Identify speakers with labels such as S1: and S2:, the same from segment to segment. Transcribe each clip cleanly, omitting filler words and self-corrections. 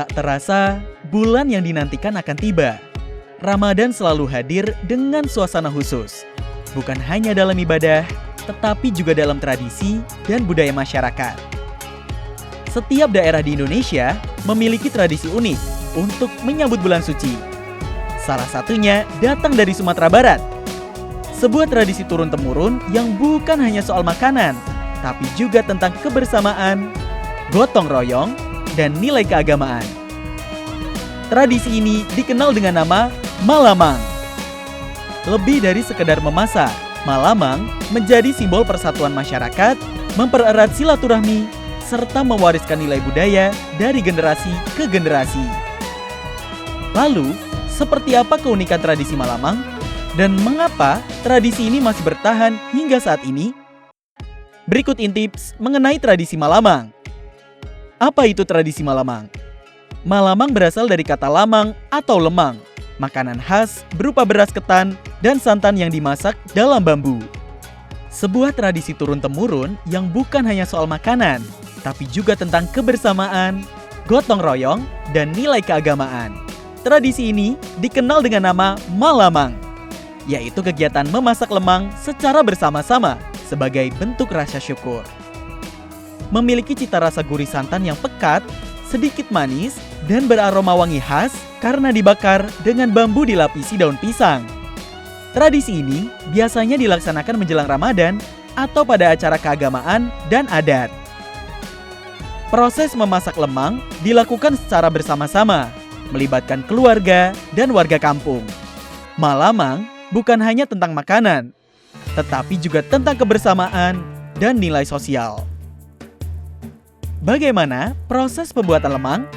S1: Tak terasa, bulan yang dinantikan akan tiba. Ramadan selalu hadir dengan suasana khusus. Bukan hanya dalam ibadah, tetapi juga dalam tradisi dan budaya masyarakat. Setiap daerah di Indonesia memiliki tradisi unik untuk menyambut bulan suci. Salah satunya datang dari Sumatera Barat. Sebuah tradisi turun-temurun yang bukan hanya soal makanan, tapi juga tentang kebersamaan, gotong royong, dan nilai keagamaan. Tradisi ini dikenal dengan nama Malamang. Lebih dari sekedar memasak, Malamang menjadi simbol persatuan masyarakat, mempererat silaturahmi, serta mewariskan nilai budaya dari generasi ke generasi. Lalu, seperti apa keunikan tradisi Malamang? Dan mengapa tradisi ini masih bertahan hingga saat ini? Berikut intips mengenai tradisi Malamang. Apa itu tradisi Malamang? Malamang berasal dari kata lamang atau lemang, makanan khas berupa beras ketan dan santan yang dimasak dalam bambu. Sebuah tradisi turun-temurun yang bukan hanya soal makanan, tapi juga tentang kebersamaan, gotong royong, dan nilai keagamaan. Tradisi ini dikenal dengan nama Malamang, yaitu kegiatan memasak lemang secara bersama-sama sebagai bentuk rasa syukur. Memiliki cita rasa gurih santan yang pekat, sedikit manis, dan beraroma wangi khas karena dibakar dengan bambu dilapisi daun pisang. Tradisi ini biasanya dilaksanakan menjelang Ramadan atau pada acara keagamaan dan adat. Proses memasak lemang dilakukan secara bersama-sama, melibatkan keluarga dan warga kampung. Malamang bukan hanya tentang makanan, tetapi juga tentang kebersamaan dan nilai sosial. Bagaimana proses pembuatan lemang?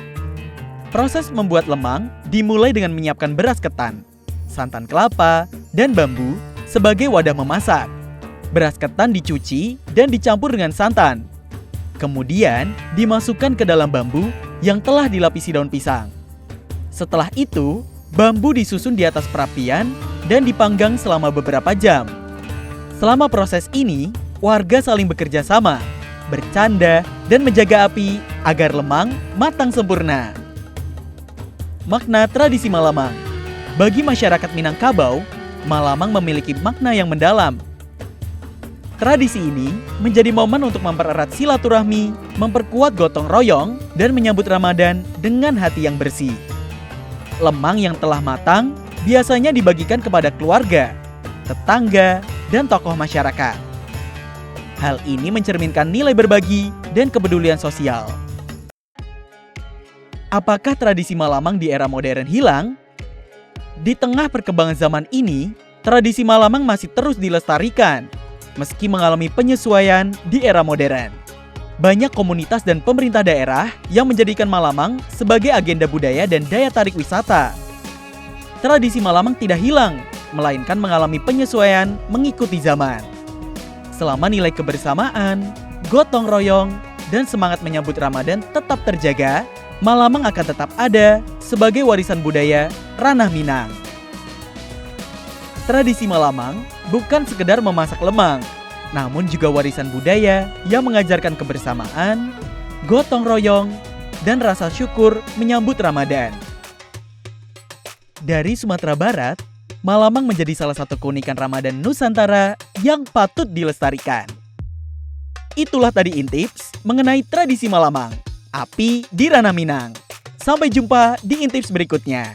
S1: Proses membuat lemang dimulai dengan menyiapkan beras ketan, santan kelapa, dan bambu sebagai wadah memasak. Beras ketan dicuci dan dicampur dengan santan. Kemudian dimasukkan ke dalam bambu yang telah dilapisi daun pisang. Setelah itu, bambu disusun di atas perapian dan dipanggang selama beberapa jam. Selama proses ini, warga saling bekerja sama, bercanda, dan menjaga api agar lemang matang sempurna. Makna tradisi Malamang. Bagi masyarakat Minangkabau, Malamang memiliki makna yang mendalam. Tradisi ini menjadi momen untuk mempererat silaturahmi, memperkuat gotong royong, dan menyambut Ramadan dengan hati yang bersih. Lemang yang telah matang biasanya dibagikan kepada keluarga, tetangga, dan tokoh masyarakat. Hal ini mencerminkan nilai berbagi dan kepedulian sosial. Apakah tradisi Malamang di era modern hilang? Di tengah perkembangan zaman ini, tradisi Malamang masih terus dilestarikan, meski mengalami penyesuaian di era modern. Banyak komunitas dan pemerintah daerah yang menjadikan Malamang sebagai agenda budaya dan daya tarik wisata. Tradisi Malamang tidak hilang, melainkan mengalami penyesuaian mengikuti zaman. Selama nilai kebersamaan, gotong royong, dan semangat menyambut Ramadan tetap terjaga, Malamang akan tetap ada sebagai warisan budaya ranah Minang. Tradisi Malamang bukan sekedar memasak lemang, namun juga warisan budaya yang mengajarkan kebersamaan, gotong royong, dan rasa syukur menyambut Ramadan. Dari Sumatera Barat, Malamang menjadi salah satu keunikan Ramadan Nusantara yang patut dilestarikan. Itulah tadi intips mengenai tradisi Malamang, api di ranah Minang. Sampai jumpa di intips berikutnya.